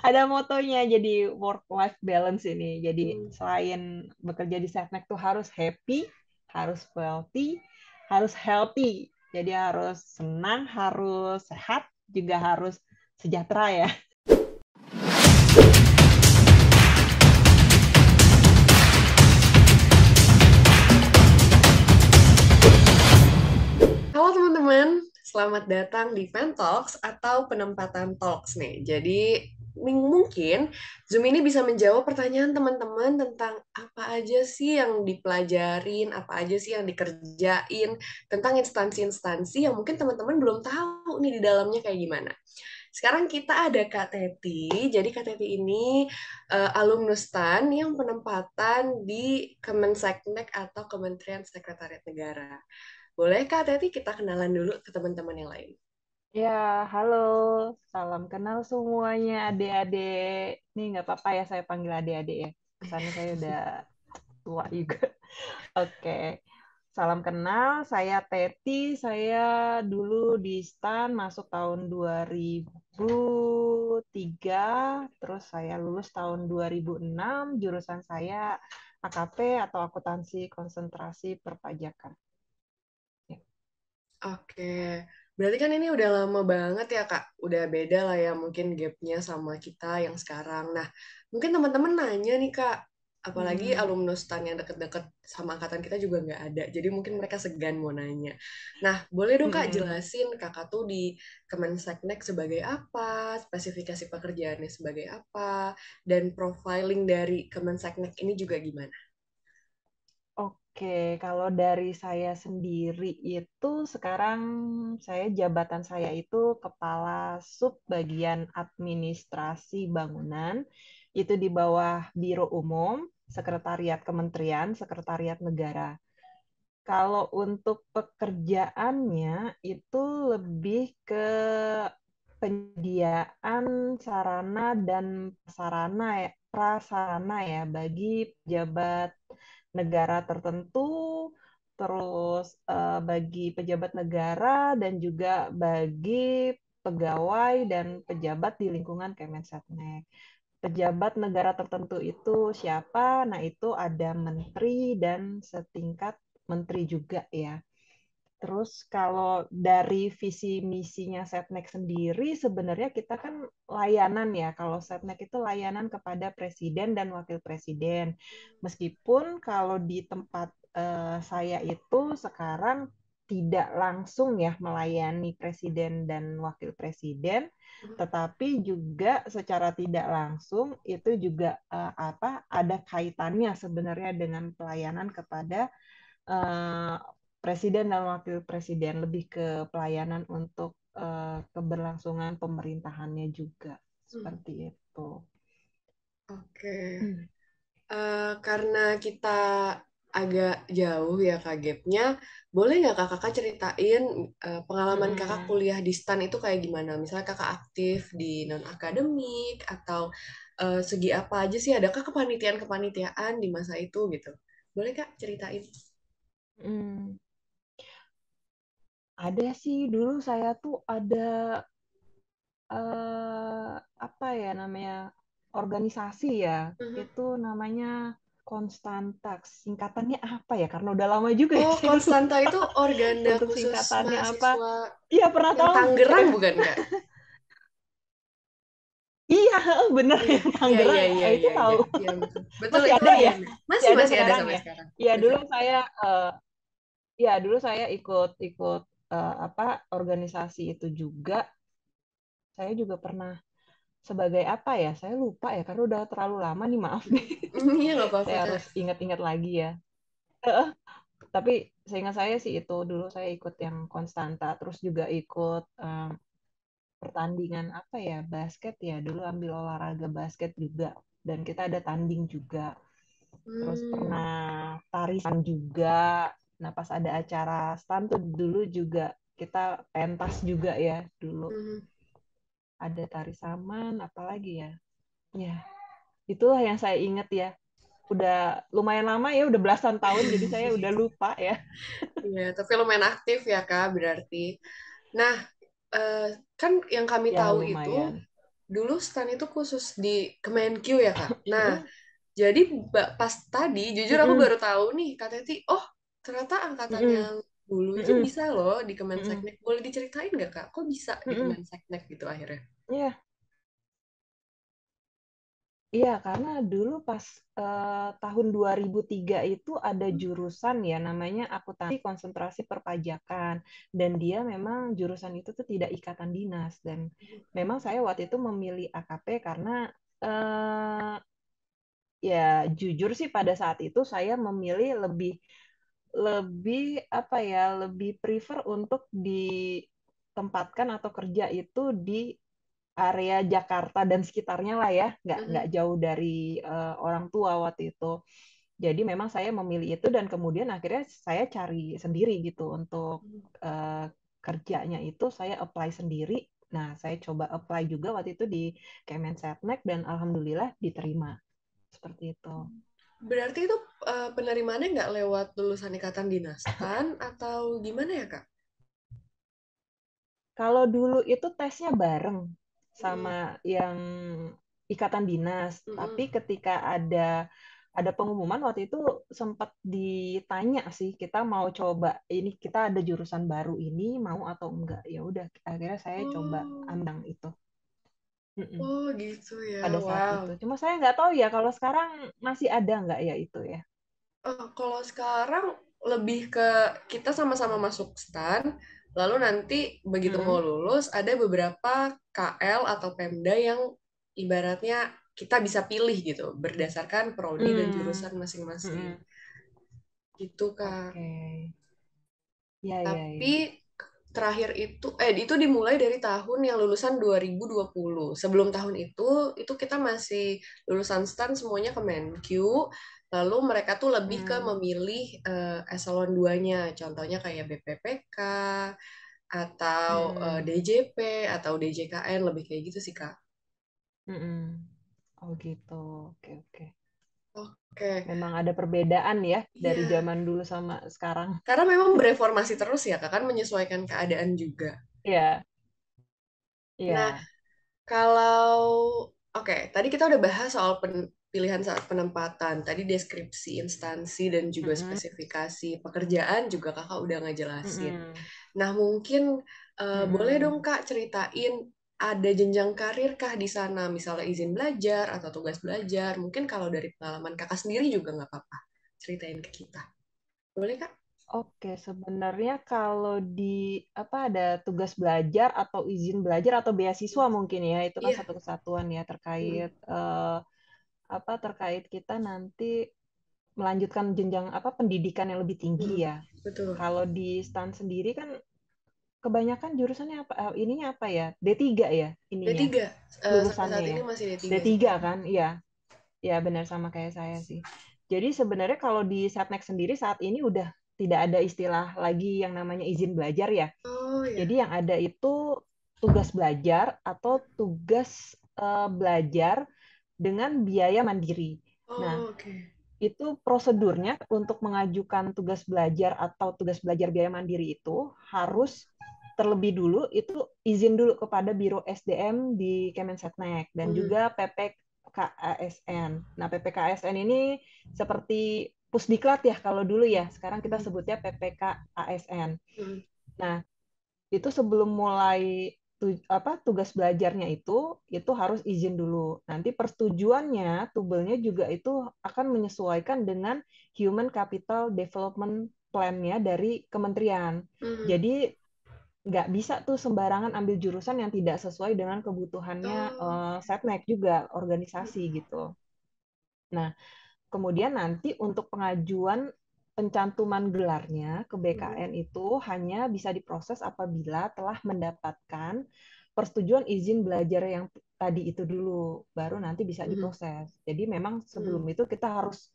Ada motonya jadi work life balance ini. Jadi Hmm. selain bekerja di Setnek tuh harus happy, harus wealthy, harus healthy. Jadi harus senang, harus sehat, juga harus sejahtera ya. Halo teman-teman, selamat datang di Pen Talks atau penempatan talks nih. Jadi mungkin Zoom ini bisa menjawab pertanyaan teman-teman tentang apa aja sih yang dipelajarin, apa aja sih yang dikerjain, tentang instansi-instansi yang mungkin teman-teman belum tahu nih di dalamnya kayak gimana. Sekarang kita ada Kak Teti. Jadi Kak Teti ini alumnus STAN yang penempatan di Kemenseknek atau Kementerian Sekretariat Negara. Boleh Kak Teti kita kenalan dulu ke teman-teman yang lain? Ya, halo. Salam kenal semuanya adik-adik. Nih nggak apa-apa ya saya panggil adik-adik ya. Kesannya saya udah tua juga. Oke. Salam kenal, saya Teti. Saya dulu di STAN masuk tahun 2003, terus saya lulus tahun 2006, jurusan saya AKP atau Akuntansi Konsentrasi Perpajakan. Ya. Oke, berarti kan ini udah lama banget ya Kak. Udah beda lah ya mungkin gapnya sama kita yang sekarang. Nah, mungkin teman-teman nanya nih Kak, apalagi Hmm. alumnus STAN yang deket-deket sama angkatan kita juga nggak ada. Jadi mungkin mereka segan mau nanya. Nah, boleh dong Kak Mm-mm. jelasin Kakak tuh di Kemenseknek sebagai apa, spesifikasi pekerjaannya sebagai apa, dan profiling dari Kemenseknek ini juga gimana? Oke, kalau dari saya sendiri itu sekarang jabatan saya itu Kepala Sub Bagian Administrasi Bangunan, itu di bawah Biro Umum, Sekretariat Kementerian, Sekretariat Negara. Kalau untuk pekerjaannya itu lebih ke penyediaan sarana dan prasarana ya bagi pejabat negara tertentu, terus bagi pejabat negara dan juga bagi pegawai dan pejabat di lingkungan Kemensetnek. Pejabat negara tertentu itu siapa? Nah, itu ada menteri dan setingkat menteri juga ya. Terus kalau dari visi misinya Setnek sendiri, sebenarnya kita kan layanan ya. Kalau Setnek itu layanan kepada presiden dan wakil presiden. Meskipun kalau di tempat saya itu sekarang tidak langsung ya melayani presiden dan wakil presiden, tetapi juga secara tidak langsung itu juga ada kaitannya sebenarnya dengan pelayanan kepada eh, presiden dan wakil presiden, lebih ke pelayanan untuk keberlangsungan pemerintahannya juga Hmm, seperti itu. Oke. Karena kita agak jauh ya Kak gapnya, boleh nggak Kakak ceritain pengalaman Kakak Mm-mm. kuliah di STAN itu kayak gimana? Misalnya Kakak aktif di non-akademik atau segi apa aja sih? Adakah kepanitiaan-kepanitiaan di masa itu gitu? Boleh Kak ceritain? Mm. Ada sih dulu saya tuh ada apa ya namanya organisasi ya, Mhm. itu namanya Konstantax. Singkatannya apa ya? Karena udah lama juga ya Oh, saya Konstanta lupa itu organda untuk khusus singkatannya apa. mahasiswa Iya, pernah yang tahu Tangerang saya. bukan Kak? Iya, bener Iya, yang iya, iya, Tangerang. iya, Itu iya, iya, tahu. iya betul. Betul Masih itu ada ya? organda. Masih Masih ada masih ada sekarang sampai ya? sekarang. Ya Masih. dulu saya ya dulu saya ikut ikut apa organisasi itu juga. Saya juga pernah sebagai apa ya? Saya lupa ya karena udah terlalu lama nih, maaf nih. Iya nggak apa-apa Saya Kak. harus ingat-ingat lagi ya. Heeh. Tapi seingat saya sih itu dulu saya ikut yang Konstanta, terus juga ikut pertandingan apa ya, basket ya. Dulu ambil olahraga basket juga dan kita ada tanding juga. Terus Hmm. pernah tarisan juga. Nah, pas ada acara stand tuh dulu juga kita pentas juga ya dulu. Mhm. Ada tari saman, apalagi ya. Ya, itulah yang saya ingat ya. Udah lumayan lama ya, udah belasan tahun, jadi saya udah lupa ya. Iya, tapi lumayan aktif ya Kak berarti. Nah, eh, kan yang kami Ya, tahu itu lumayan. dulu stan itu khusus di Kemenq ya Kak. Nah, Mm-mm, jadi pas tadi jujur aku mm-mm, baru tahu nih Kak Teti, oh ternyata angkatan mm-mm, yang dulu itu mm-mm, bisa loh di mm-mm, Kemenseknek. Boleh diceritain nggak Kak? Kok bisa di mm-mm. Kemenseknek gitu akhirnya? Iya, iya, karena dulu pas tahun 2003 itu ada jurusan ya namanya akuntansi konsentrasi perpajakan, dan dia memang jurusan itu tuh tidak ikatan dinas, dan memang saya waktu itu memilih AKP karena eh, ya jujur sih pada saat itu saya memilih lebih lebih apa ya lebih prefer untuk ditempatkan atau kerja itu di area Jakarta dan sekitarnya lah ya, nggak Mhm. jauh dari orang tua waktu itu. Jadi memang saya memilih itu dan kemudian akhirnya saya cari sendiri gitu untuk eh, kerjanya itu saya apply sendiri. Nah, saya coba apply juga waktu itu di Kemensetnek dan alhamdulillah diterima seperti itu. Berarti itu penerimaannya nggak lewat lulusan ikatan dinas STAN atau gimana ya Kak? Kalau dulu itu tesnya bareng Mm, sama yang ikatan dinas, mm-mm. tapi ketika ada pengumuman waktu itu sempat ditanya sih kita mau coba ini kita ada jurusan baru ini mau atau enggak. Ya udah akhirnya saya coba Oh, ambang itu. Mm-mm. oh gitu ya. Pada saat Wow. itu. Cuma saya nggak tahu ya kalau sekarang masih ada nggak ya itu ya. Kalau sekarang lebih ke kita sama-sama masuk STAN, lalu nanti begitu mau Mm-mm. lulus ada beberapa KL atau Pemda yang ibaratnya kita bisa pilih gitu berdasarkan prodi dan Mm. jurusan masing-masing. Mm-mm. Gitu Kak. Oke. Ya ya Tapi ya. terakhir itu dimulai dari tahun yang lulusan 2020. Sebelum tahun itu kita masih lulusan STAN semuanya ke Menq. Lalu mereka tuh lebih ke Mm. memilih eselon 2-nya. Contohnya kayak BPPK atau Mm-mm. DJP atau DJKN lebih kayak gitu sih, Kak. Mm-mm. Oh gitu. Oke oke. Oke. Memang ada perbedaan ya dari Iya. zaman dulu sama sekarang. Karena memang bereformasi terus ya, Kak, kan menyesuaikan keadaan juga. Iya, Nah, iya. kalau oke, tadi kita udah bahas soal pilihan saat penempatan, tadi deskripsi instansi dan juga Mm-mm, spesifikasi pekerjaan juga kakak udah ngejelasin. mm-mm, Nah mungkin boleh dong mm-mm. kak ceritain ada jenjang karir kah di sana, misalnya izin belajar atau tugas belajar. Mungkin kalau dari pengalaman kakak sendiri juga nggak apa-apa, ceritain ke kita. Boleh kak? Oke, sebenarnya kalau di apa ada tugas belajar atau izin belajar atau beasiswa mungkin ya, itu kan Iya. satu kesatuan ya Mm, terkait apa terkait kita nanti melanjutkan jenjang apa pendidikan yang lebih tinggi mm, ya. betul. Kalau di STAN sendiri kan kebanyakan jurusannya apa ininya apa ya? D3 ya ininya D3, sampai lulusannya saat ya. ini masih D3 sih D3 kak. kan? Iya. Ya, benar sama kayak saya sih. Jadi sebenarnya kalau di Satnek sendiri saat ini udah tidak ada istilah lagi yang namanya izin belajar ya. Oh ya. Jadi yang ada itu tugas belajar atau tugas belajar dengan biaya mandiri. Nah, Oh, oke. itu prosedurnya untuk mengajukan tugas belajar atau tugas belajar biaya mandiri itu harus terlebih dulu itu izin dulu kepada Biro SDM di Kemensetnek dan Hmm. juga PPKASN. Nah, PPKASN ini seperti Pusdiklat ya kalau dulu ya. Sekarang kita Hmm. sebutnya PPKASN. Hmm. Nah, itu sebelum mulai apa tugas belajarnya itu harus izin dulu. Nanti persetujuannya, tubelnya juga itu akan menyesuaikan dengan Human Capital Development Plan-nya dari kementerian. Hmm. Jadi nggak bisa tuh sembarangan ambil jurusan yang tidak sesuai dengan kebutuhannya Oh, Setnek juga organisasi gitu. Nah, kemudian nanti untuk pengajuan pencantuman gelarnya ke hmm. BKN itu hanya bisa diproses apabila telah mendapatkan persetujuan izin belajar yang tadi itu dulu, baru nanti bisa Hmm. diproses. Jadi memang Hmm. sebelum itu kita harus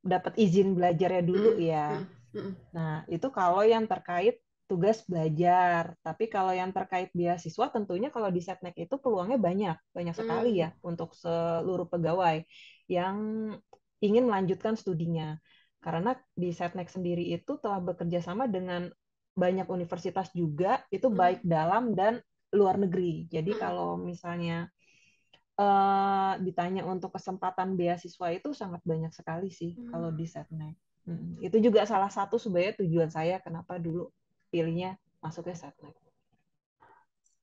dapat izin belajarnya dulu Hmm. ya. Hmm. Hmm. Nah, itu kalau yang terkait tugas belajar. Tapi kalau yang terkait beasiswa, tentunya kalau di Setnek itu peluangnya banyak, banyak sekali Hmm. ya untuk seluruh pegawai yang ingin melanjutkan studinya. Karena di Setnek sendiri itu telah bekerja sama dengan banyak universitas juga, itu Hmm. baik dalam dan luar negeri. Jadi Hmm. kalau misalnya ditanya untuk kesempatan beasiswa itu sangat banyak sekali sih kalau di Setnek. Itu juga salah satu sebenarnya tujuan saya kenapa dulu pilihnya masuknya Setnek.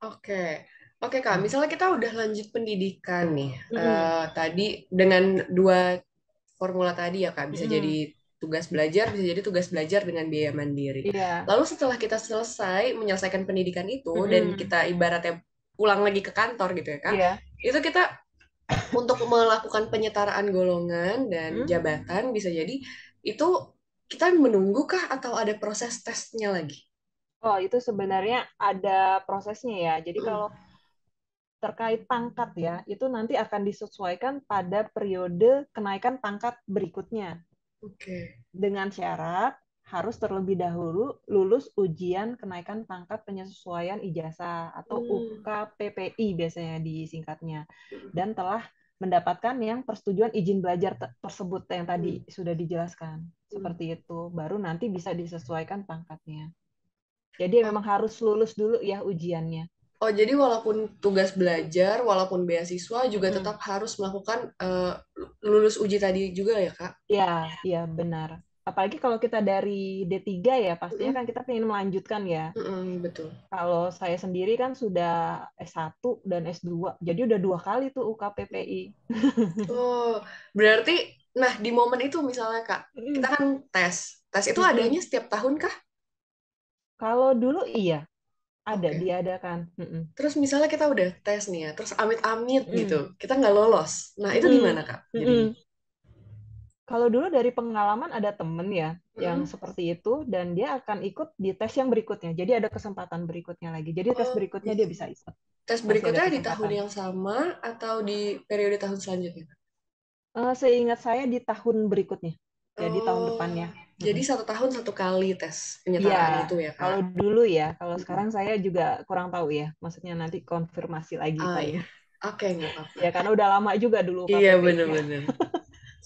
Oke, oke Kak. Hmm. Misalnya kita udah lanjut pendidikan nih, Mm-mm. tadi dengan dua formula tadi ya Kak, bisa Mm-mm. jadi tugas belajar, bisa jadi tugas belajar dengan biaya mandiri. Iya. Lalu setelah kita selesai menyelesaikan pendidikan itu dan Mm-mm. kita ibaratnya pulang lagi ke kantor gitu ya Kak, Iya. itu kita untuk melakukan penyetaraan golongan dan Hmm. jabatan bisa jadi itu kita menunggu kah atau ada proses tesnya lagi? Oh, itu sebenarnya ada prosesnya ya. Jadi kalau terkait pangkat ya, itu nanti akan disesuaikan pada periode kenaikan pangkat berikutnya. Oke. Dengan syarat harus terlebih dahulu lulus ujian kenaikan pangkat penyesuaian ijazah atau Hmm. UKPPI biasanya disingkatnya, dan telah mendapatkan yang persetujuan izin belajar tersebut yang tadi Hmm. sudah dijelaskan. Hmm. Seperti itu, baru nanti bisa disesuaikan pangkatnya. Jadi Oh, memang harus lulus dulu ya ujiannya. oh, jadi walaupun tugas belajar, walaupun beasiswa juga Mm-mm. tetap harus melakukan lulus uji tadi juga ya, Kak? Ya, ya benar. Apalagi kalau kita dari D3 ya, pastinya Mm-mm. kan kita ingin melanjutkan ya. Mm-mm, betul. Kalau saya sendiri kan sudah S1 dan S2, jadi udah 2 kali tuh UKPPI. Oh, berarti, nah di momen itu misalnya Kak, kita Mm, kan tes. Tes itu mm-mm. adanya setiap tahun kah? Kalau dulu iya, ada Oke. diadakan. Mm-mm. Terus misalnya kita udah tes nih ya, terus amit-amit gitu, Mm-mm. kita nggak lolos. Nah, itu Mm-mm. gimana Kak jadinya? Mm-mm. Kalau dulu dari pengalaman ada temen ya yang Mm-mm. seperti itu dan dia akan ikut di tes yang berikutnya. Jadi ada kesempatan berikutnya lagi. Jadi tes Oh, berikutnya dia gitu. bisa ikut. Tes Masih ada berikutnya di tahun kesempatan. yang sama atau di periode tahun selanjutnya? Seingat saya di tahun berikutnya. Jadi tahun Oh, depannya. jadi Mm-mm. 1 tahun 1 kali tes Iya, penyetaraan itu ya, Kak? kalau dulu ya, kalau Mm-mm. sekarang saya juga kurang tahu ya. Maksudnya nanti konfirmasi lagi Ah paling. ya, oke nggak apa-apa. Ya, karena udah lama juga dulu Iya KPPI-nya. bener-bener.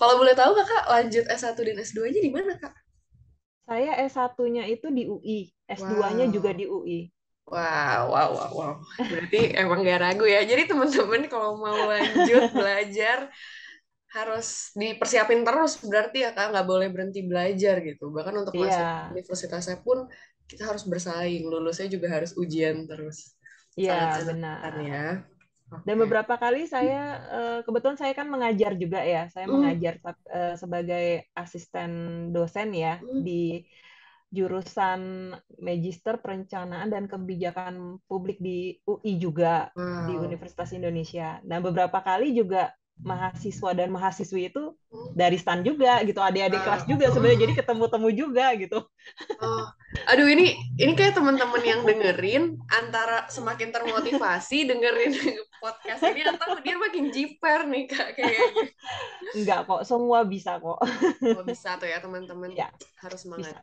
Kalau boleh tahu Kakak lanjut S1 dan S2-nya di mana, Kak? Saya S1-nya itu di UI, S2-nya juga Wow, di UI. wow, wow, wow, wow. Berarti emang gak ragu ya. Jadi teman-teman kalau mau lanjut belajar harus dipersiapin terus berarti ya Kak, nggak boleh berhenti belajar gitu. Bahkan untuk Iya, masuk universitasnya pun kita harus bersaing, lulusnya juga harus ujian terus. iya Sangat-sangat kan benar. ya. Dan Oke. beberapa kali saya, kebetulan saya kan mengajar juga ya. Saya Hmm, mengajar sebagai asisten dosen ya hmm. di jurusan Magister Perencanaan dan Kebijakan Publik di UI juga, di Wow. Universitas Indonesia. Nah, beberapa kali juga mahasiswa dan mahasiswi itu Hmm. dari STAN juga gitu, adik-adik kelas Wow. juga sebenarnya, jadi Hmm. ketemu-temu juga gitu. Oh. Aduh ini kayak teman-teman yang dengerin antara semakin termotivasi dengerin podcast ini atau dia makin jiper nih Kak kayaknya. Enggak kok, semua bisa kok. Oh bisa tuh ya teman-teman Ya, harus semangat. bisa.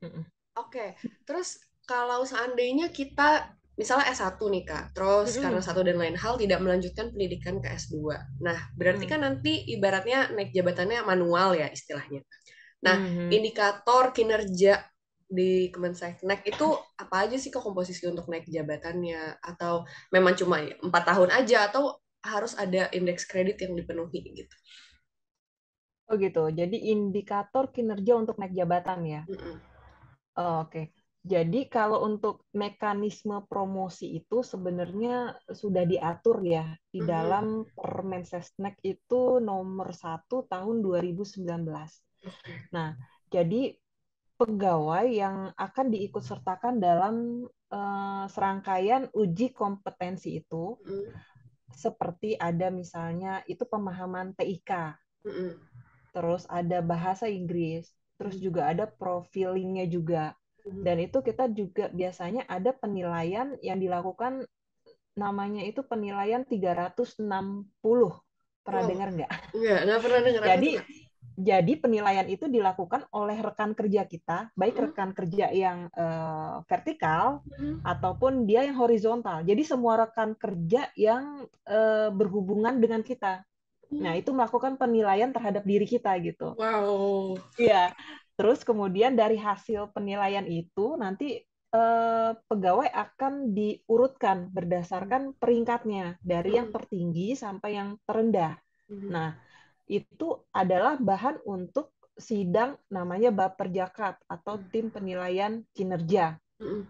Mm-mm. Oke, terus kalau seandainya kita misalnya S1 nih Kak, terus karena Mm-mm. satu dan lain hal tidak melanjutkan pendidikan ke S2. Nah, berarti Mm-mm. kan nanti ibaratnya naik jabatannya manual ya istilahnya. Nah, Mhm. indikator kinerja di Kemenseknek itu apa aja sih Kak komposisi untuk naik jabatannya? Atau memang cuma 4 tahun aja atau harus ada indeks kredit yang dipenuhi gitu? Oh gitu. Jadi indikator kinerja untuk naik jabatan ya. Mm-mm. Oh, oke. Jadi kalau untuk mekanisme promosi itu sebenarnya sudah diatur ya di Mhm. dalam Permensesnek itu nomor 1 tahun 2019. Oke. Nah, jadi pegawai yang akan diikut sertakan dalam serangkaian uji kompetensi itu Mm-mm. seperti ada misalnya itu pemahaman TIK, Mm-mm. terus ada bahasa Inggris, terus juga ada profilingnya juga. Mm-mm. Dan itu kita juga biasanya ada penilaian yang dilakukan, namanya itu penilaian 360. Pernah Wow, dengar nggak? nggak pernah dengar apa tuh Jadi Kak? jadi penilaian itu dilakukan oleh rekan kerja kita, baik Mm-mm. rekan kerja yang vertikal Mm-mm. ataupun dia yang horizontal. Jadi semua rekan kerja yang berhubungan dengan kita. Nah, itu melakukan penilaian terhadap diri kita gitu. Wow. Iya. Terus kemudian dari hasil penilaian itu nanti pegawai akan diurutkan Hmm. berdasarkan peringkatnya dari yang Hmm. tertinggi sampai yang terendah. Hmm. Nah, itu adalah bahan untuk sidang namanya Baper Jakat atau tim penilaian kinerja. Hmm.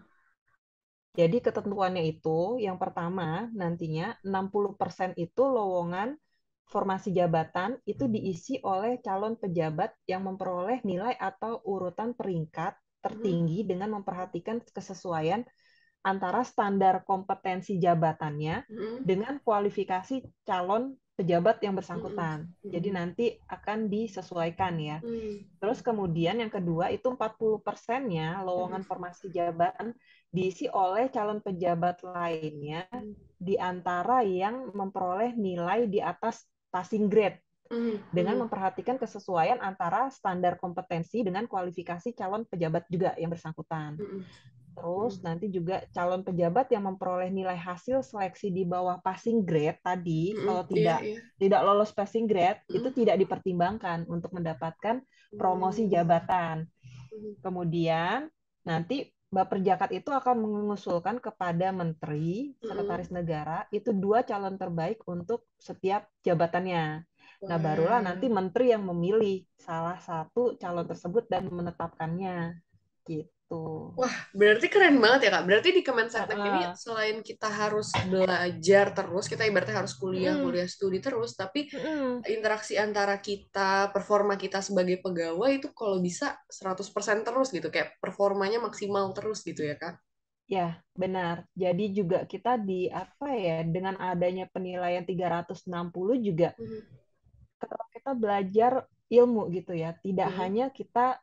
Jadi ketentuannya itu yang pertama nantinya 60% itu lowongan formasi jabatan itu diisi oleh calon pejabat yang memperoleh nilai atau urutan peringkat Hmm. tertinggi dengan memperhatikan kesesuaian antara standar kompetensi jabatannya Hmm. dengan kualifikasi calon pejabat yang Hmm. bersangkutan. Jadi Hmm. nanti akan disesuaikan ya. Hmm. Terus kemudian yang kedua itu 40%-nya lowongan formasi jabatan diisi oleh calon pejabat lainnya di antara yang memperoleh nilai di atas passing grade Hmm. dengan Hmm. memperhatikan kesesuaian antara standar kompetensi dengan kualifikasi calon pejabat juga yang bersangkutan. Hmm. Terus Hmm. nanti juga calon pejabat yang memperoleh nilai hasil seleksi di bawah passing grade tadi, Hmm. kalau Iya, tidak iya. tidak lolos passing grade, itu Hmm. tidak dipertimbangkan untuk mendapatkan promosi Hmm. jabatan. Hmm. Kemudian nanti Baperjakat itu akan mengusulkan kepada Menteri, Hmm. Sekretaris Negara, itu dua calon terbaik untuk setiap jabatannya. Nah, barulah nanti Wah. Menteri yang memilih salah satu calon tersebut dan menetapkannya. Gitu. Wah, berarti keren banget ya, Kak. Berarti di Kemenseknek ini Heeh. selain kita harus belajar terus, kita ibaratnya harus kuliah, Mm-mm. kuliah studi terus, tapi Mm-mm. interaksi antara kita, performa kita sebagai pegawai itu kalau bisa 100% terus gitu, kayak performanya maksimal terus gitu ya, Kak. Ya, benar. Jadi juga kita di apa ya, dengan adanya penilaian 360 juga Mhm. kita belajar ilmu gitu ya. Tidak Mhm. hanya kita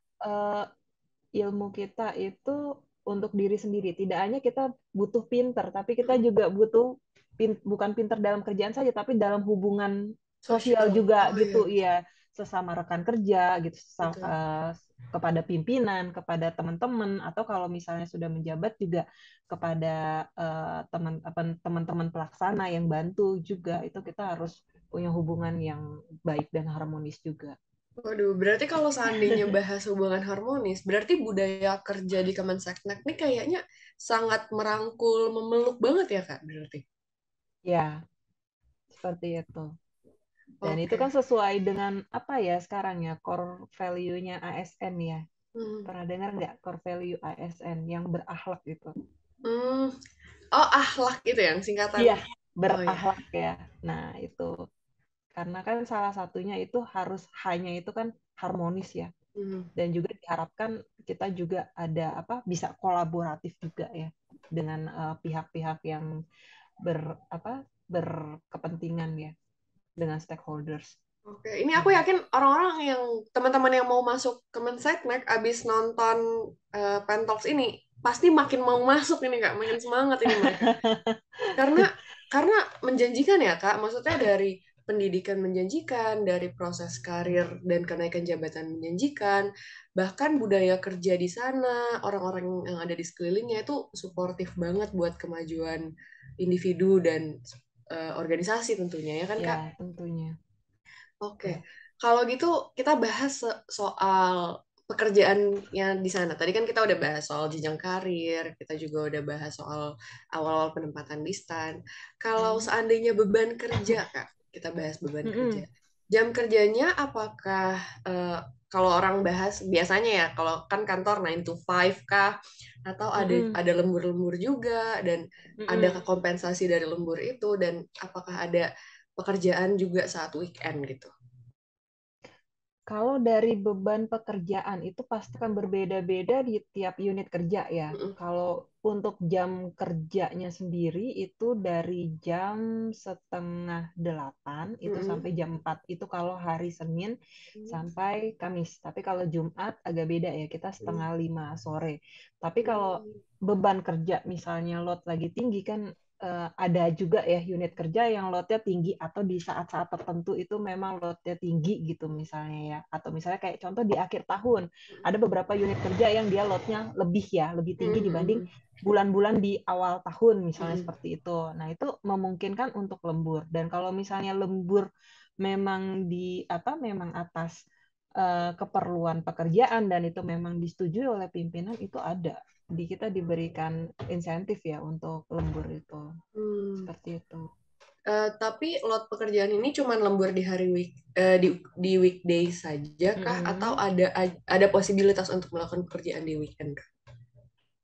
ilmu kita itu untuk diri sendiri. Tidak hanya kita butuh pinter, tapi kita Mhm. juga butuh bukan pinter dalam kerjaan saja, tapi dalam hubungan sosial Sosial. juga Oh iya, gitu. Iya, sesama rekan kerja gitu, betul. kepada pimpinan, kepada teman-teman, atau kalau misalnya sudah menjabat juga kepada teman-teman pelaksana yang bantu juga. Itu kita harus punya hubungan yang baik dan harmonis juga. Waduh, berarti kalau seandainya bahas hubungan harmonis, berarti budaya kerja di Kemenseknek ini kayaknya sangat merangkul, memeluk banget ya, Kak, berarti. Ya, seperti itu. Dan itu Oke. kan sesuai dengan apa ya sekarang ya core value-nya ASN ya. Hmm. Pernah dengar nggak core value ASN yang berakhlak itu? Hmm. Oh, akhlak gitu yang singkatan. Iya, Oh ya. berakhlak ya. Nah, itu karena kan salah satunya itu harus hanya itu kan harmonis ya. Hmm. Dan juga diharapkan kita juga ada apa bisa kolaboratif juga ya dengan pihak-pihak yang ber apa berkepentingan ya dengan stakeholders. Oke, ini aku Hmm. yakin orang-orang yang teman-teman yang mau masuk Kemenseknek abis nonton Pentalks ini pasti makin mau masuk ini Kak, makin semangat ini mereka. Karena karena menjanjikan ya Kak, maksudnya dari pendidikan menjanjikan, dari proses karir dan kenaikan jabatan menjanjikan, bahkan budaya kerja di sana, orang-orang yang ada di sekelilingnya itu suportif banget buat kemajuan individu dan organisasi tentunya ya kan Kak? Ya, tentunya. Oke, Ya. kalau gitu kita bahas soal pekerjaannya di sana. Tadi kan kita udah bahas soal jenjang karir, kita juga udah bahas soal awal-awal penempatan di stan. Kalau Hmm. seandainya beban kerja, Kak, kita bahas beban kerja. Mm-mm. Jam kerjanya apakah kalau orang bahas biasanya ya, kalau kan kantor 9 to 5 kah atau Mm-mm. ada lembur-lembur juga dan ada Mm-mm. kompensasi dari lembur itu dan apakah ada pekerjaan juga saat weekend gitu. Kalau dari beban pekerjaan itu pasti kan berbeda-beda di tiap unit kerja ya. Mm-mm. Kalau untuk jam kerjanya sendiri itu dari jam setengah delapan itu Mm-mm. sampai jam 4 itu kalau hari Senin sampai Kamis. Tapi kalau Jumat agak beda ya, kita setengah lima sore. Tapi kalau beban kerja misalnya load lagi tinggi kan ada juga ya unit kerja yang loadnya tinggi atau di saat-saat tertentu itu memang loadnya tinggi gitu misalnya ya atau misalnya kayak contoh di akhir tahun ada beberapa unit kerja yang dia loadnya lebih ya lebih tinggi dibanding Mm-mm. bulan-bulan di awal tahun misalnya Mm-mm. seperti itu. Nah itu memungkinkan untuk lembur dan kalau misalnya lembur memang di apa memang atas keperluan pekerjaan dan itu memang disetujui oleh pimpinan itu ada. di kita diberikan insentif ya untuk lembur itu. Hmm. Seperti itu. Tapi lot pekerjaan ini cuma lembur di hari di weekday saja kah atau Mm-mm. ada posibilitas untuk melakukan pekerjaan di weekend?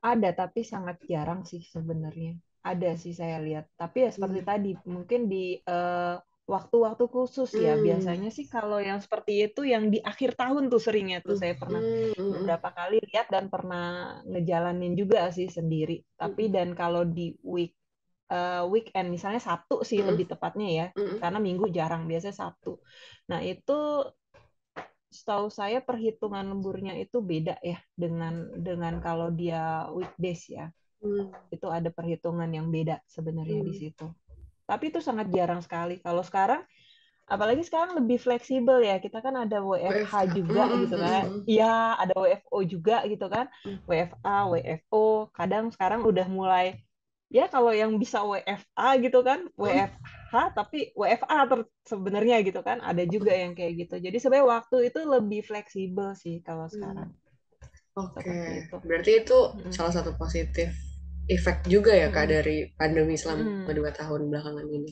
Ada, tapi sangat jarang sih sebenarnya. Ada sih saya lihat. Tapi ya seperti Hmm. tadi, mungkin di waktu-waktu khusus ya. Hmm. Biasanya sih kalau yang seperti itu yang di akhir tahun tuh seringnya tuh Hmm. saya pernah Hmm. Hmm. beberapa kali lihat dan pernah ngejalanin juga sih sendiri. Tapi Hmm. dan kalau di weekend misalnya Sabtu sih Hmm. lebih tepatnya ya. Hmm. Karena Minggu jarang, biasanya Sabtu. Nah, itu setahu saya perhitungan lemburnya itu beda ya dengan kalau dia weekdays ya. Hmm. Itu ada perhitungan yang beda sebenarnya di Hmm. situ. Tapi itu sangat jarang sekali. Kalau sekarang, apalagi sekarang lebih fleksibel ya. Kita kan ada WFH WFH. juga Hmm. gitu Hmm. kan. Hmm. Iya, ada WFO juga gitu kan. Hmm. WFA, WFO. Kadang sekarang udah mulai, ya kalau yang bisa WFA gitu kan, Hmm. WFH tapi WFA sebenarnya gitu kan. Ada juga yang kayak gitu. Jadi sebenarnya waktu itu lebih fleksibel sih kalau Hmm. sekarang. Oke, Seperti itu. berarti itu Mm-mm. salah satu positif efek juga ya Kak Mm-mm. dari pandemi selama Mm-mm. 2 tahun belakangan ini.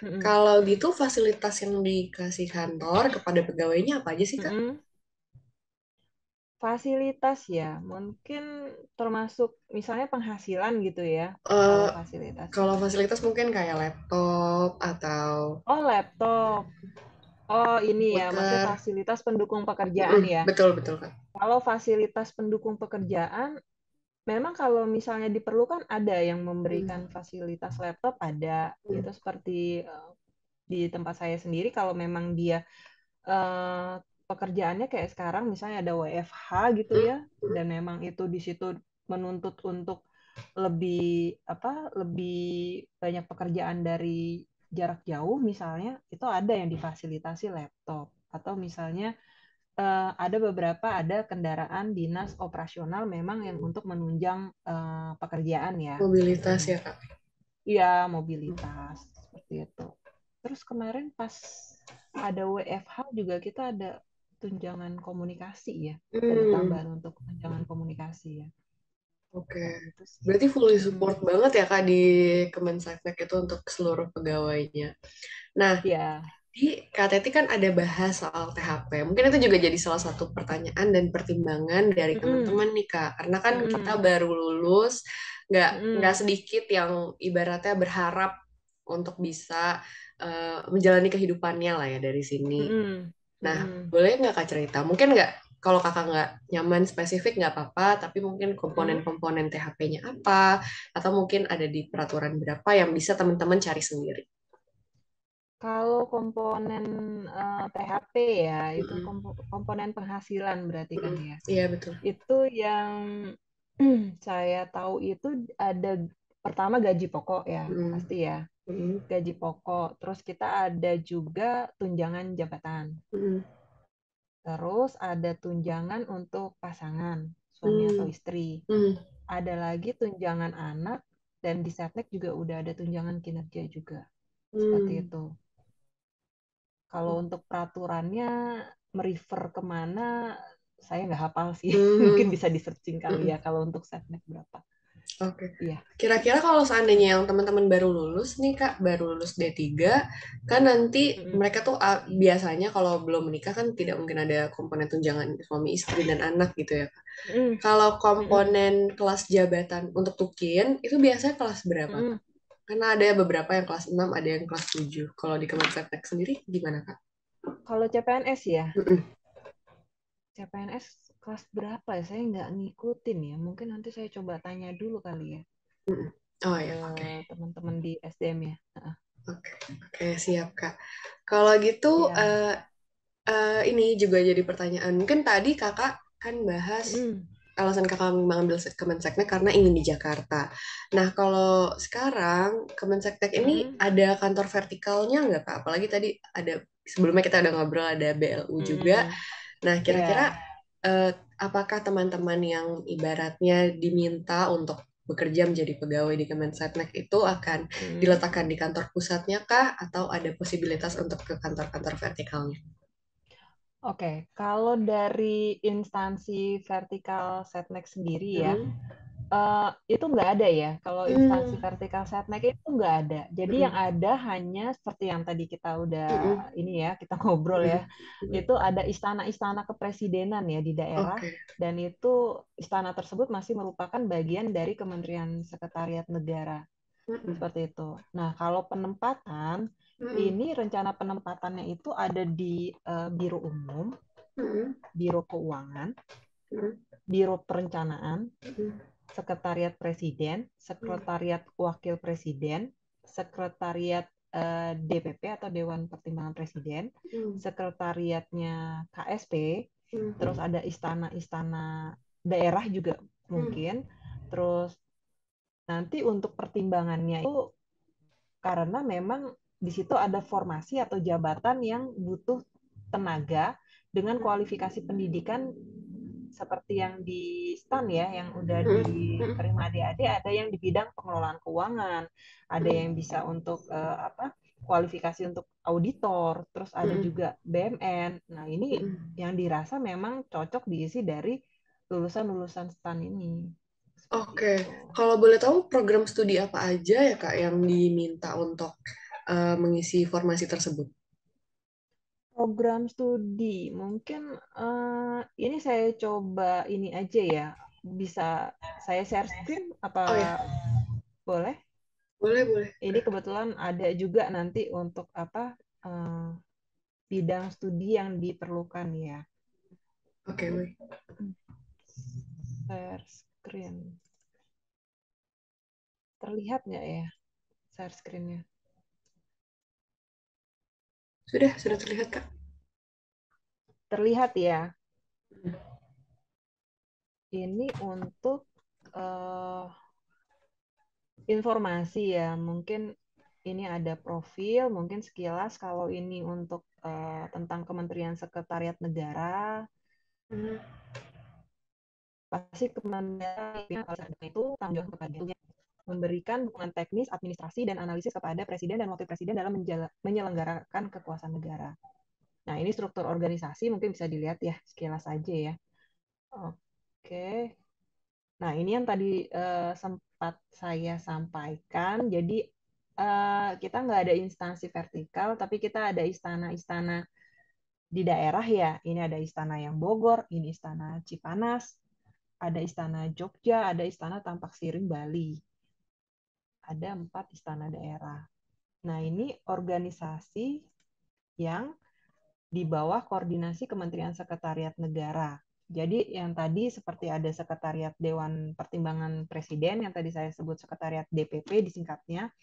Mm-mm. Kalau gitu fasilitas yang dikasih kantor kepada pegawainya apa aja sih Kak? Mm-mm. Fasilitas ya, mungkin termasuk misalnya penghasilan gitu ya, Eh, kalau fasilitas. Kalau fasilitas mungkin kayak laptop atau Oh, laptop. Oh, ini ya, maksudnya komputer. fasilitas pendukung pekerjaan Mm-mm, ya. betul betul Kak. Kalau fasilitas pendukung pekerjaan, memang kalau misalnya diperlukan ada yang Mm. memberikan fasilitas laptop, ada. Mm. Itu seperti di tempat saya sendiri, kalau memang dia eh, pekerjaannya kayak sekarang misalnya ada WFH gitu Mm. ya, Mm. dan memang itu di situ menuntut untuk lebih banyak pekerjaan dari jarak jauh misalnya, itu ada yang difasilitasi laptop. Atau misalnya ada kendaraan dinas operasional memang yang untuk menunjang pekerjaan ya Mobilitas biasanya. ya Kak. Iya, mobilitas seperti itu. Terus kemarin pas ada WFH juga kita ada tunjangan komunikasi ya. Ada Hmm. tambahan untuk tunjangan komunikasi ya. Oke. Kayak gitu sih. Berarti fully Mm-mm. support banget ya Kak di Kemenseknek itu untuk seluruh pegawainya. Nah, Ya. di KTT kan ada bahas soal THP. Mungkin itu juga jadi salah satu pertanyaan dan pertimbangan dari Mm-mm. teman-teman nih Kak. Karena kan kita Mm-mm. baru lulus, nggak Mm-mm. sedikit yang ibaratnya berharap untuk bisa menjalani kehidupannya lah ya dari sini. Mm-mm. Nah, Mm-mm. boleh nggak Kak cerita? Mungkin nggak, kalau kakak nggak nyaman spesifik nggak apa-apa, tapi mungkin Mm-mm. komponen-komponen THP-nya apa, atau mungkin ada di peraturan berapa yang bisa teman-teman cari sendiri. Kalau komponen THP ya, itu Mm-mm. komponen penghasilan berarti kan Mm-mm. ya. Iya betul. Itu yang saya tahu itu ada pertama gaji pokok ya, Mm-mm. pasti ya. Mm-mm. Gaji pokok. Terus kita ada juga tunjangan jabatan. Mm-mm. Terus ada tunjangan untuk pasangan, suami atau Mm. istri. Mm. Ada lagi tunjangan anak, dan di Setnek juga udah ada tunjangan kinerja juga. Seperti Mm. itu. Kalau untuk peraturannya merefer kemana, saya nggak hafal sih. Mungkin Mm. bisa di-searching kali Mm. ya kalau untuk Setnek berapa. Oke. Iya. Kira-kira kalau seandainya yang teman-teman baru lulus nih Kak, baru lulus D3, kan nanti Mm-mm. mereka tuh biasanya kalau belum menikah kan tidak mungkin ada komponen tunjangan suami istri dan anak gitu ya Kak. Mm-mm. Kalau Mm-mm. komponen kelas jabatan untuk Tukin, itu biasanya kelas berapa Kak? Mm-mm. Karena ada beberapa yang kelas 6, ada yang kelas 7. Kalau di Kementerian sendiri gimana Kak? Kalau CPNS ya, Mm-mm. CPNS kelas berapa ya? Saya nggak ngikutin ya. Mungkin nanti saya coba tanya dulu kali ya Mm-mm. Oh ke ya, oke. teman-teman di SDM ya. Heeh. Oke, oke, siap Kak. Kalau gitu, Ya. ini juga jadi pertanyaan. Mungkin tadi kakak kan bahas Mm-mm. alasan kakak mengambil Kemenseknek karena ingin di Jakarta. Nah, kalau sekarang Kemenseknek ini Mm-mm. ada kantor vertikalnya nggak Kak? Apalagi tadi ada, sebelumnya kita udah ngobrol ada BLU juga. Mm-mm. Nah, kira-kira Ya. eh, apakah teman-teman yang ibaratnya diminta untuk bekerja menjadi pegawai di Kemenseknek itu akan Mm-mm. diletakkan di kantor pusatnya kah? Atau ada posibilitas untuk ke kantor-kantor vertikalnya? Oke, kalau dari instansi vertikal Setnek sendiri ya, Mm-mm. Itu nggak ada ya. Kalau instansi Hmm, vertikal setnek itu nggak ada. Jadi yang mm-mm, ada hanya seperti yang tadi kita udah mm-mm, ini ya, kita ngobrol ya. mm-mm, mm-mm. Itu ada istana-istana kepresidenan ya di daerah, Oke. dan itu istana tersebut masih merupakan bagian dari Kementerian Sekretariat Negara. Mm-mm, Seperti itu. Nah, kalau penempatan, mm-mm, ini rencana penempatannya itu ada di Biro Umum, mm-mm, Biro Keuangan, mm-mm, Biro Perencanaan, mm-mm, Sekretariat Presiden, mm-mm, Sekretariat Wakil Presiden, Sekretariat DPP atau Dewan Pertimbangan Presiden, mm-mm, Sekretariatnya KSP, terus mm-mm, ada istana-istana daerah juga mm-mm. mungkin, terus nanti untuk pertimbangannya itu karena memang di situ ada formasi atau jabatan yang butuh tenaga dengan kualifikasi pendidikan seperti yang di STAN ya, yang udah diterima adik-adik, ada yang di bidang pengelolaan keuangan, ada yang bisa untuk kualifikasi untuk auditor, terus ada juga BMN. Nah, ini yang dirasa memang cocok diisi dari lulusan-lulusan STAN ini. Seperti Oke, itu. kalau boleh tahu program studi apa aja ya Kak yang diminta untuk mengisi formasi tersebut? Program studi, mungkin ini saya coba ini aja ya. Bisa saya share screen apa Oh ya, boleh? boleh boleh Ini Kak. kebetulan ada juga nanti untuk eh, bidang studi yang diperlukan ya. Oke, baik. Share screen. Terlihat nggak ya share screen-nya? Sudah terlihat Kak. Terlihat ya. Ini untuk eh, informasi ya. Mungkin ini ada profil, mungkin sekilas kalau ini untuk tentang Kementerian Sekretariat Negara, Hmm, pasti Kementerian itu tanggung jawab kepada memberikan dukungan teknis, administrasi, dan analisis kepada Presiden dan Wakil Presiden dalam menyelenggarakan kekuasaan negara. Nah, ini struktur organisasi mungkin bisa dilihat ya, sekilas aja ya. Oke. Nah, ini yang tadi sempat saya sampaikan. Jadi, kita nggak ada instansi vertikal, tapi kita ada istana-istana di daerah ya. Ini ada istana yang Bogor, ini istana Cipanas, ada istana Jogja, ada istana Tampak Siring Bali. Ada 4 istana daerah. Nah, ini organisasi yang di bawah koordinasi Kementerian Sekretariat Negara. Jadi yang tadi seperti ada Sekretariat Dewan Pertimbangan Presiden, yang tadi saya sebut Sekretariat DPP disingkatnya.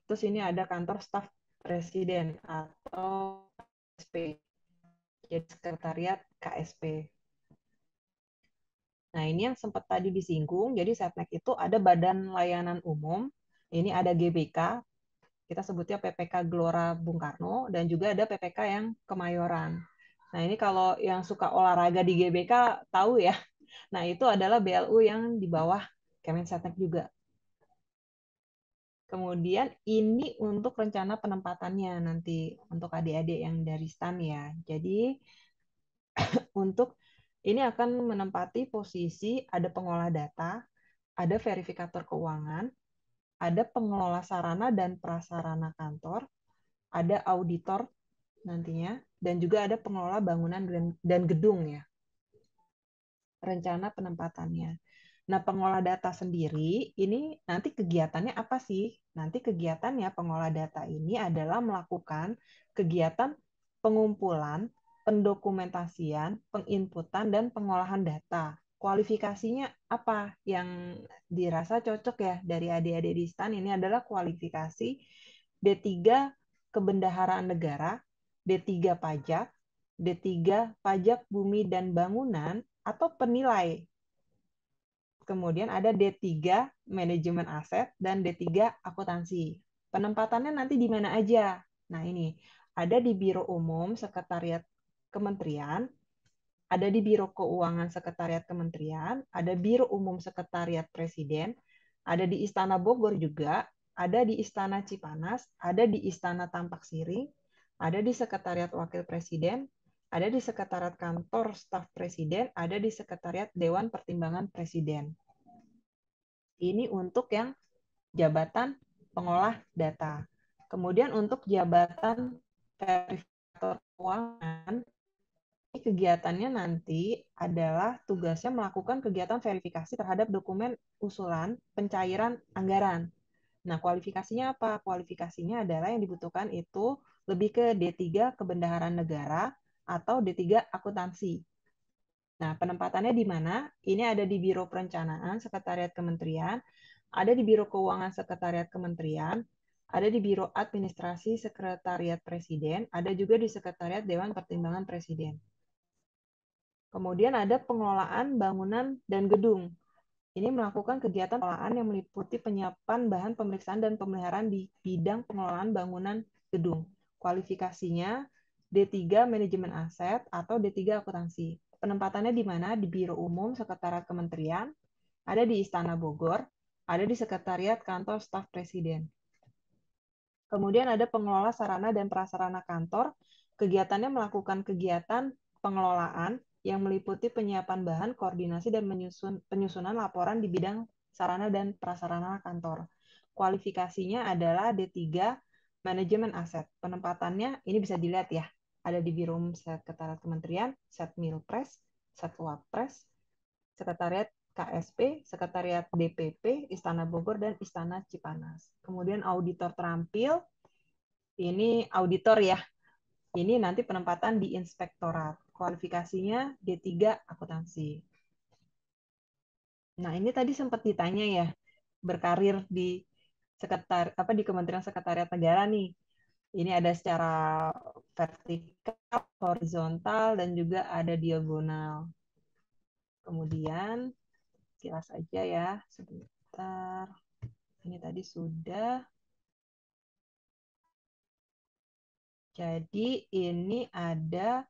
Terus ini ada kantor staf Presiden atau KSP, jadi Sekretariat KSP. Nah, ini yang sempat tadi disinggung, jadi Setnek itu ada Badan Layanan Umum, ini ada GBK, kita sebutnya PPK Gelora Bung Karno, dan juga ada PPK yang Kemayoran. Nah, ini kalau yang suka olahraga di GBK tahu ya. Nah, itu adalah BLU yang di bawah Kemensetnek juga. Kemudian ini untuk rencana penempatannya nanti untuk adik-adik yang dari STAN ya. Jadi untuk ini akan menempati posisi ada pengolah data, ada verifikator keuangan, ada pengelola sarana dan prasarana kantor, ada auditor nantinya, dan juga ada pengelola bangunan dan gedung ya, rencana penempatannya. Nah, pengolah data sendiri ini nanti kegiatannya apa sih? Nanti kegiatannya pengolah data ini adalah melakukan kegiatan pengumpulan, pendokumentasian, penginputan, dan pengolahan data. Kualifikasinya apa yang dirasa cocok ya dari adik-adik di STAN ini adalah kualifikasi D3 Kebendaharaan Negara, D3 Pajak, D3 Pajak Bumi dan Bangunan, atau penilai. Kemudian ada D3 Manajemen Aset dan D3 Akuntansi. Penempatannya nanti di mana aja? Nah, ini ada di Biro Umum Sekretariat Kementerian, ada di Biro Keuangan Sekretariat Kementerian, ada Biro Umum Sekretariat Presiden, ada di Istana Bogor juga, ada di Istana Cipanas, ada di Istana Tampak Siring, ada di Sekretariat Wakil Presiden, ada di Sekretariat Kantor Staf Presiden, ada di Sekretariat Dewan Pertimbangan Presiden. Ini untuk yang jabatan pengolah data. Kemudian untuk jabatan verifikator keuangan, kegiatannya nanti adalah tugasnya melakukan kegiatan verifikasi terhadap dokumen usulan pencairan anggaran. Nah, kualifikasinya apa? Kualifikasinya adalah yang dibutuhkan itu lebih ke D3 Kebendaharaan Negara atau D3 Akuntansi. Nah, penempatannya di mana? Ini ada di Biro Perencanaan Sekretariat Kementerian, ada di Biro Keuangan Sekretariat Kementerian, ada di Biro Administrasi Sekretariat Presiden, ada juga di Sekretariat Dewan Pertimbangan Presiden. Kemudian ada pengelolaan bangunan dan gedung. Ini melakukan kegiatan pengelolaan yang meliputi penyiapan bahan pemeriksaan dan pemeliharaan di bidang pengelolaan bangunan gedung. Kualifikasinya D3 Manajemen Aset atau D3 Akuntansi. Penempatannya di mana? Di Biro Umum Sekretariat Kementerian, ada di Istana Bogor, ada di Sekretariat Kantor Staf Presiden. Kemudian ada pengelola sarana dan prasarana kantor. Kegiatannya melakukan kegiatan pengelolaan yang meliputi penyiapan bahan, koordinasi, dan penyusunan laporan di bidang sarana dan prasarana kantor. Kualifikasinya adalah D3 Manajemen Aset. Penempatannya ini bisa dilihat ya. Ada di Biro Sekretariat Kementerian, Setmilpres, Setwapres, Sekretariat KSP, Sekretariat DPP, Istana Bogor, dan Istana Cipanas. Kemudian auditor terampil, ini auditor ya. Ini nanti penempatan di inspektorat. Kualifikasinya D3 akuntansi. Nah, ini tadi sempat ditanya ya, berkarir di di Kementerian Sekretariat Negara nih. Ini ada secara vertikal, horizontal, dan juga ada diagonal. Kemudian kilas aja ya, sebentar. Ini tadi sudah. Jadi ini ada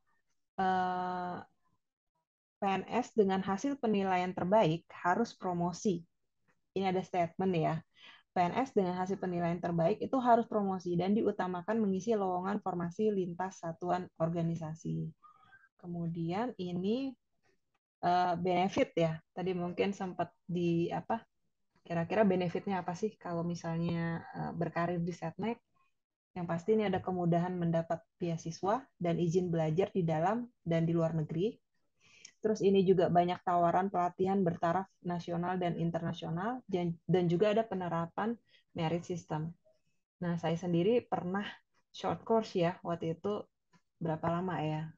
PNS dengan hasil penilaian terbaik harus promosi. Ini ada statement ya. PNS dengan hasil penilaian terbaik itu harus promosi dan diutamakan mengisi lowongan formasi lintas satuan organisasi. Kemudian ini benefit ya. Tadi mungkin sempat di apa? Kira-kira benefitnya apa sih kalau misalnya berkarir di Setnek? Yang pasti ini ada kemudahan mendapat beasiswa dan izin belajar di dalam dan di luar negeri. Terus ini juga banyak tawaran pelatihan bertaraf nasional dan internasional, dan juga ada penerapan merit system. Nah, saya sendiri pernah short course ya, waktu itu berapa lama ya?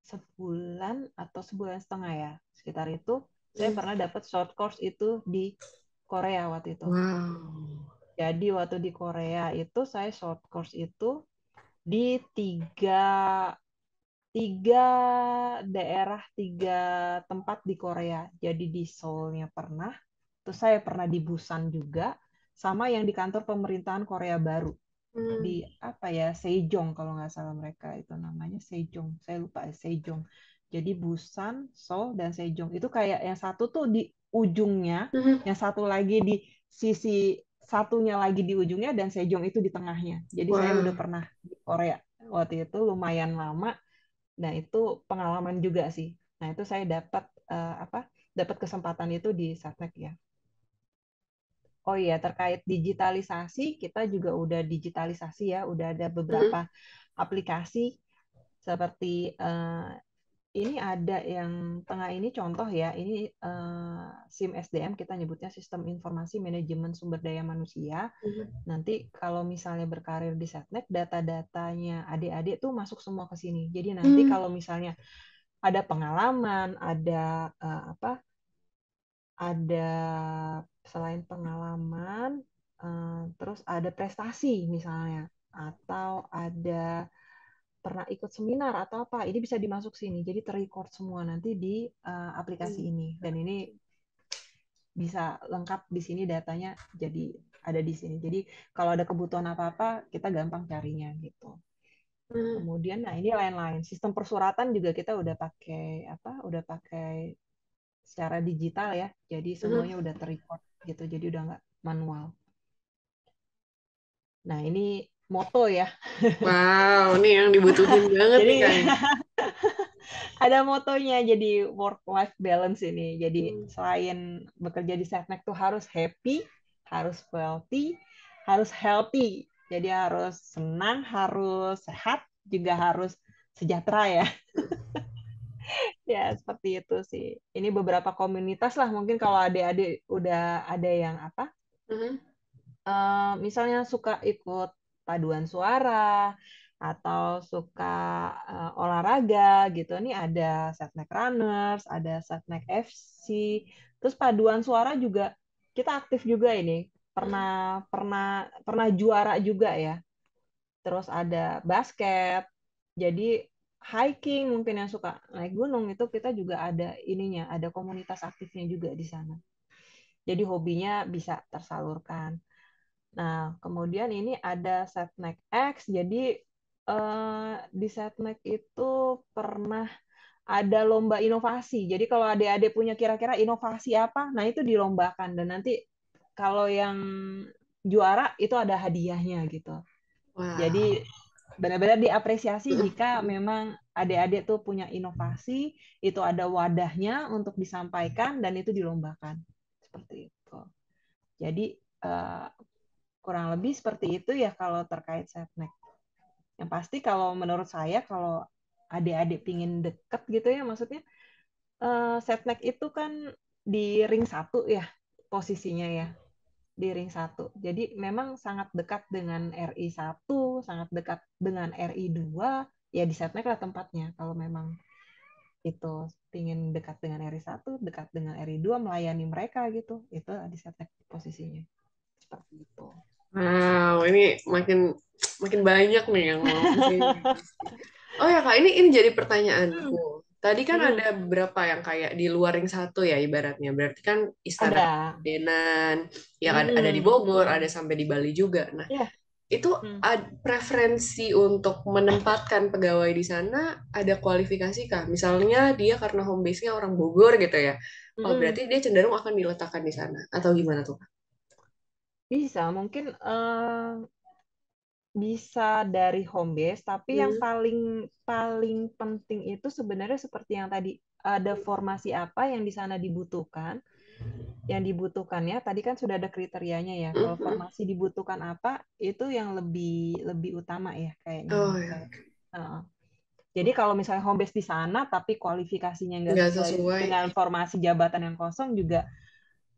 Sebulan atau sebulan setengah ya, sekitar itu. Saya pernah dapat short course itu di Korea waktu itu. Wow. Jadi waktu di Korea itu saya short course itu di tiga daerah, tiga tempat di Korea. Jadi di Seoul-nya pernah, terus saya pernah di Busan juga, sama yang di kantor pemerintahan Korea Baru. Di apa ya, Sejong kalau nggak salah mereka itu namanya Sejong. Saya lupa ya, Sejong. Jadi Busan, Seoul, dan Sejong. Itu kayak yang satu tuh di ujungnya, yang satu lagi di sisi satunya lagi di ujungnya, dan Sejong itu di tengahnya. Jadi saya udah Wah. pernah di Korea waktu itu lumayan lama. Nah, itu pengalaman juga sih. Nah, itu saya dapat dapat kesempatan itu di Satnek ya. Oh iya, terkait digitalisasi, kita juga udah digitalisasi ya, udah ada beberapa aplikasi seperti ini ada yang tengah ini contoh ya, ini SIM SDM, kita nyebutnya Sistem Informasi Manajemen Sumber Daya Manusia. Nanti kalau misalnya berkarir di Setnek, data-datanya adik-adik tuh masuk semua ke sini. Jadi nanti kalau misalnya ada pengalaman, ada selain pengalaman, terus ada prestasi misalnya, atau ada pernah ikut seminar atau apa, ini bisa dimasuk sini. Jadi terrecord semua nanti di aplikasi ini, dan ini bisa lengkap di sini datanya, jadi ada di sini. Jadi kalau ada kebutuhan apa-apa, kita gampang carinya gitu. Kemudian, nah ini lain-lain. Sistem persuratan juga kita udah pakai Udah pakai secara digital ya. Jadi semuanya udah terrecord gitu. Jadi udah nggak manual. Nah ini moto ya. Wow, ini yang dibutuhin banget Jadi nih, Kang. Ada motonya jadi work life balance ini. Jadi Hmm. selain bekerja di Setnek tuh harus happy, harus wealthy, harus healthy. Jadi harus senang, harus sehat, juga harus sejahtera ya. Ya, seperti itu sih. Ini beberapa komunitas lah mungkin kalau adik-adik udah ada yang apa? Mhm. Misalnya suka ikut paduan suara atau suka olahraga gitu. Ini ada Setnek Runners, ada Setnek FC. Terus paduan suara juga kita aktif juga ini. Pernah pernah pernah juara juga ya. Terus ada basket. Jadi hiking mungkin yang suka naik gunung itu kita juga ada ininya, ada komunitas aktifnya juga di sana. Jadi hobinya bisa tersalurkan. Nah, kemudian ini ada Setnek X. Jadi di Setnek itu pernah ada lomba inovasi. Jadi kalau adik-adik punya kira-kira inovasi apa, nah itu dilombakan dan nanti kalau yang juara itu ada hadiahnya gitu. Wow. Jadi benar-benar diapresiasi jika memang adik-adik tuh punya inovasi, itu ada wadahnya untuk disampaikan dan itu dilombakan. Seperti itu. Jadi eh, kurang lebih seperti itu ya kalau terkait setnek. Yang pasti kalau menurut saya kalau adik-adik pingin deket gitu ya, maksudnya setnek itu kan di ring satu ya posisinya ya, di ring satu. Jadi memang sangat dekat dengan RI 1, sangat dekat dengan RI 2, ya di setnek lah tempatnya kalau memang itu pingin dekat dengan RI 1, dekat dengan RI 2, melayani mereka gitu, itu di setnek posisinya. Seperti itu. Wow, ini makin makin banyak nih yang mau kesini. Oh ya Kak, ini jadi pertanyaanku. Tadi kan Mm-mm. ada beberapa yang kayak di luar ring satu ya ibaratnya. Berarti kan Istana Ada. Kepresidenan, yang ada di Mm-mm. Bogor, ada Mm-mm. sampai di Bali juga. Nah, Ya. itu Mm. preferensi untuk menempatkan pegawai di sana ada kualifikasi kah? Misalnya dia karena home base-nya orang Bogor gitu ya. Oh, Mm-mm. berarti dia cenderung akan diletakkan di sana. Atau gimana tuh? Bisa, mungkin bisa dari home base, tapi yang Hmm. paling paling penting itu sebenarnya seperti yang tadi ada formasi apa yang di sana dibutuhkan. Yang dibutuhkannya tadi kan sudah ada kriterianya ya. Kalau Hmm. formasi dibutuhkan apa itu yang lebih lebih utama ya kayaknya Oh menurut ya, saya. Jadi kalau misalnya home base di sana tapi kualifikasinya nggak nggak sesuai sesuai. dengan formasi jabatan yang kosong juga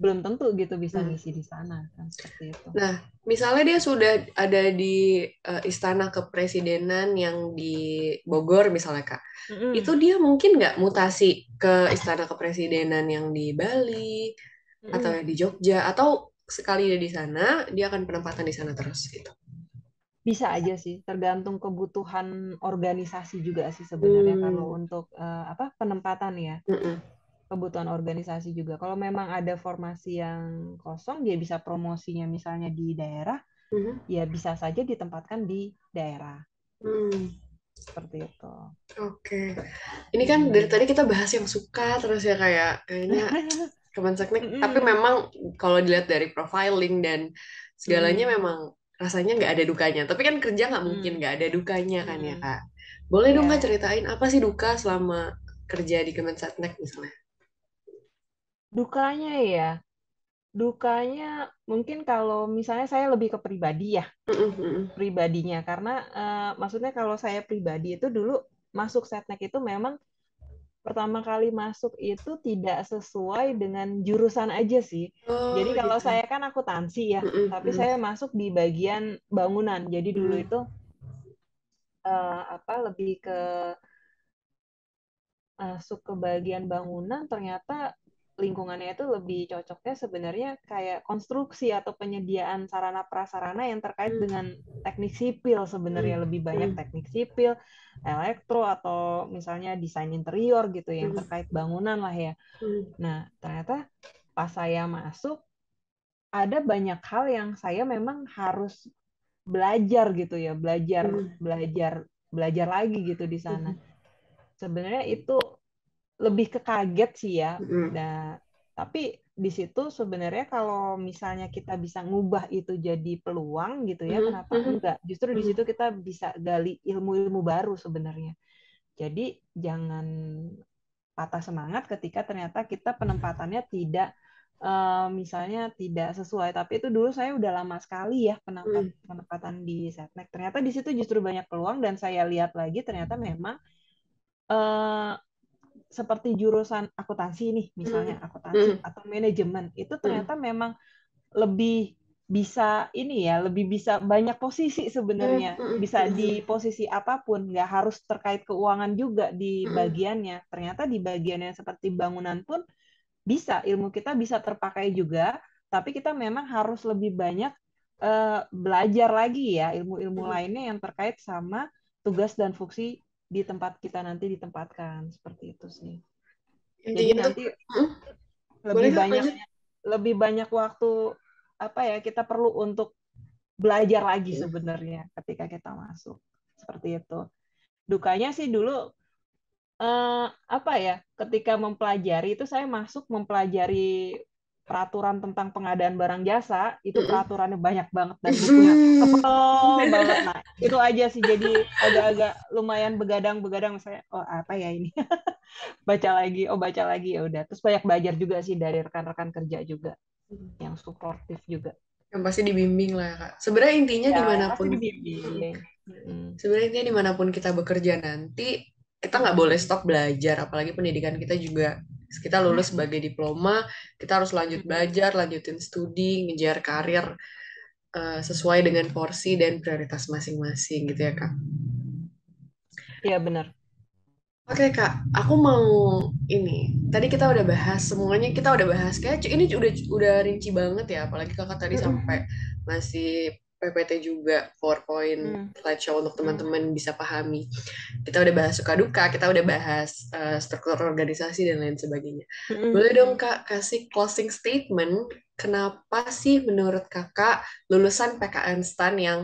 belum tentu gitu bisa Hmm. ngisi di sana kan seperti itu. Nah, misalnya dia sudah ada di Istana Kepresidenan yang di Bogor misalnya Kak, itu Mm-mm. dia mungkin nggak mutasi ke Istana Kepresidenan yang di Bali atau Mm-mm. yang di Jogja, atau sekali dia di sana, dia akan penempatan di sana terus gitu. Bisa aja sih, tergantung kebutuhan organisasi juga sih sebenarnya kalau Hmm. untuk apa penempatan ya, Mm-mm. kebutuhan organisasi juga. Kalau memang ada formasi yang kosong, dia bisa promosinya misalnya di daerah, Mhm. ya bisa saja ditempatkan di daerah Hmm. seperti itu. Oke. Ini kan dari Mm-mm. tadi kita bahas yang suka terus ya kayak kayaknya Kemenseknik, tapi Mm-mm. memang kalau dilihat dari profiling dan segalanya Mm-mm. memang rasanya nggak ada dukanya. Tapi kan kerja nggak mungkin Mm-mm. nggak ada dukanya kan ya Mm-mm. Kak. Boleh dong Kak Ya, ceritain apa sih duka selama kerja di Kemenseknek misalnya? dukanya ya, dukanya mungkin kalau misalnya saya lebih ke pribadi ya, Mm-mm, mm-mm. pribadinya karena maksudnya kalau saya pribadi itu dulu masuk setnek itu memang pertama kali masuk itu tidak sesuai dengan jurusan aja sih. Jadi Oh kalau gitu. saya kan akuntansi ya, Mm-mm, tapi mm-mm, saya masuk di bagian bangunan. Jadi dulu mm-mm, itu apa lebih ke masuk ke bagian bangunan ternyata lingkungannya itu lebih cocoknya sebenarnya kayak konstruksi atau penyediaan sarana prasarana yang terkait dengan teknik sipil sebenarnya mm-mm, lebih banyak mm-mm, teknik sipil, elektro atau misalnya desain interior gitu yang mm-mm, terkait bangunan lah ya. mm-mm, Nah, ternyata pas saya masuk ada banyak hal yang saya memang harus belajar gitu ya, belajar mm-mm, belajar belajar lagi gitu di sana. Sebenarnya itu lebih ke kaget sih ya. mm-mm, Nah, tapi di situ sebenarnya kalau misalnya kita bisa ngubah itu jadi peluang gitu ya, mm-mm, kenapa mm-mm, enggak? Justru di mm-mm. situ kita bisa gali ilmu-ilmu baru sebenarnya. Jadi jangan patah semangat ketika ternyata kita penempatannya tidak misalnya tidak sesuai. Tapi itu dulu saya udah lama sekali ya Hmm. penempatan di Setnek. Ternyata di situ justru banyak peluang dan saya lihat lagi ternyata memang eh, seperti jurusan akuntansi nih, Hmm. misalnya akuntansi Hmm. atau manajemen itu Hmm. ternyata memang lebih bisa ini ya, lebih bisa banyak posisi Hmm. sebenarnya, Hmm. bisa di Hmm. posisi apapun, nggak harus terkait keuangan juga di Hmm. bagiannya. Ternyata di bagian yang seperti bangunan pun bisa, ilmu kita bisa terpakai juga, tapi kita memang harus lebih banyak belajar lagi ya ilmu-ilmu Hmm. lainnya yang terkait sama tugas dan fungsi di tempat kita nanti ditempatkan seperti itu sih. Jadi Intinya tuh, nanti hmm, boleh lebih Kak banyak lanjut. lebih banyak waktu apa ya kita perlu untuk belajar lagi Hmm. sebenarnya ketika kita masuk seperti itu. Dukanya sih dulu apa ya ketika mempelajari itu saya masuk mempelajari peraturan tentang pengadaan barang jasa itu Hmm. peraturannya banyak banget dan bukunya Hmm. tebal banget. Nah itu aja sih jadi agak-agak lumayan begadang-begadang saya oh apa ya ini baca lagi ya udah terus banyak belajar juga sih dari rekan-rekan kerja juga yang suportif juga. Yang pasti dibimbing lah ya, Kak. Sebenarnya intinya Ya, yang dimanapun, pasti dibimbing. Mm-mm. sebenarnya intinya dimanapun kita bekerja nanti, kita nggak boleh stop belajar. Apalagi pendidikan kita juga, kita lulus Mm-mm. sebagai diploma, kita harus lanjut Mm-mm. belajar, lanjutin studi, ngejar karir sesuai dengan porsi dan prioritas masing-masing gitu ya, Kak. Iya benar. Oke Kak, aku mau ini. Tadi kita udah bahas semuanya, kita udah bahas kayak ini udah rinci banget ya. Apalagi Kakak tadi sampai Mm-mm. masih PPT juga, PowerPoint, Mm. slideshow untuk Mm. teman-teman bisa pahami. Kita udah bahas suka duka, kita udah bahas struktur organisasi dan lain sebagainya. Mm-mm. Boleh dong Kak kasih closing statement, kenapa sih menurut Kakak lulusan PKN STAN yang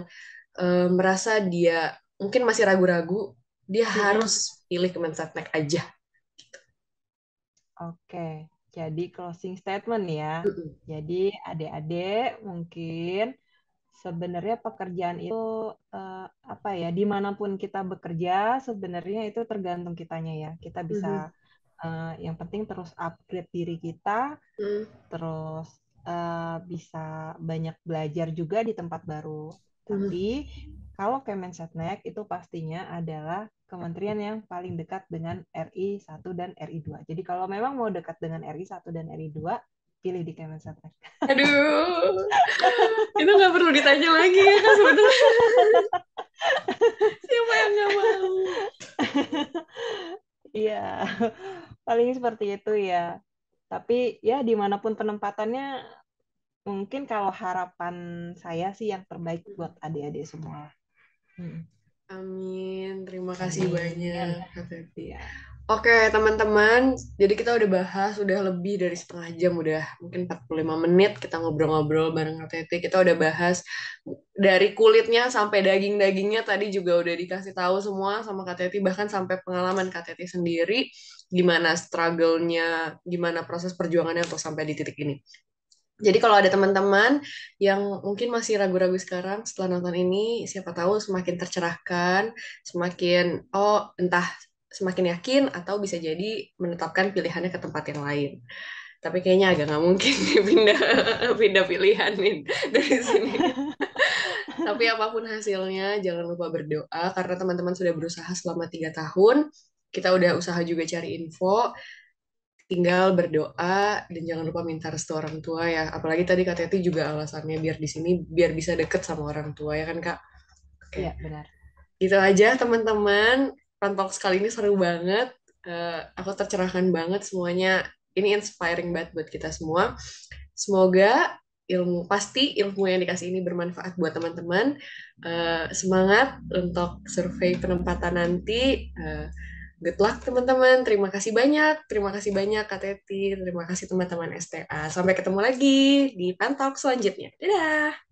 merasa dia mungkin masih ragu-ragu, dia Mm-mm. harus pilih Kemensetnek aja. Oke, jadi closing statement ya. Mm-mm. Jadi adik-adik mungkin sebenarnya pekerjaan itu apa ya, dimanapun kita bekerja sebenarnya itu tergantung kitanya ya. Kita bisa Mhm. yang penting terus upgrade diri kita, Mm. terus bisa banyak belajar juga di tempat baru. Mhm. Tapi kalau Kemensetnek itu pastinya adalah kementerian yang paling dekat dengan RI 1 dan RI 2. Jadi kalau memang mau dekat dengan RI 1 dan RI 2, pilih di Kemensetnek. Aduh, itu nggak perlu ditanya lagi ya kan sebenarnya, siapa yang nggak mau? Iya, paling seperti itu ya. Tapi ya dimanapun penempatannya, mungkin kalau harapan saya sih yang terbaik buat adik-adik semua. Hmm. Amin, terima kasih banyak Amin. Kak Teti. Ya. Oke teman-teman, jadi kita udah bahas, udah lebih dari setengah jam, udah mungkin 45 menit kita ngobrol-ngobrol bareng Kak Teti. Kita udah bahas dari kulitnya sampai daging-dagingnya, tadi juga udah dikasih tahu semua sama Kak Teti, bahkan sampai pengalaman Kak Teti sendiri, gimana struggle-nya, gimana proses perjuangannya untuk sampai di titik ini. Jadi kalau ada teman-teman yang mungkin masih ragu-ragu sekarang setelah nonton ini, siapa tahu semakin tercerahkan, semakin entah semakin yakin atau bisa jadi menetapkan pilihannya ke tempat yang lain. Tapi kayaknya agak nggak mungkin pindah pindah pilihan nih dari sini. Tapi apapun hasilnya, jangan lupa berdoa karena teman-teman sudah berusaha selama 3 tahun. Kita udah usaha juga cari info, tinggal berdoa dan jangan lupa minta restu orang tua ya. Apalagi tadi Kak Teti juga alasannya biar di sini biar bisa deket sama orang tua ya kan Kak. Oke, Iya, benar. gitu aja teman-teman. Pantok sekali ini seru banget. Aku tercerahkan banget semuanya. Ini inspiring banget buat kita semua. Semoga ilmu yang dikasih ini bermanfaat buat teman-teman. Semangat untuk survei penempatan nanti. Good luck teman-teman. Terima kasih banyak. Terima kasih banyak Kak Teti. Terima kasih teman-teman STA. Sampai ketemu lagi di Pantalk selanjutnya. Dadah.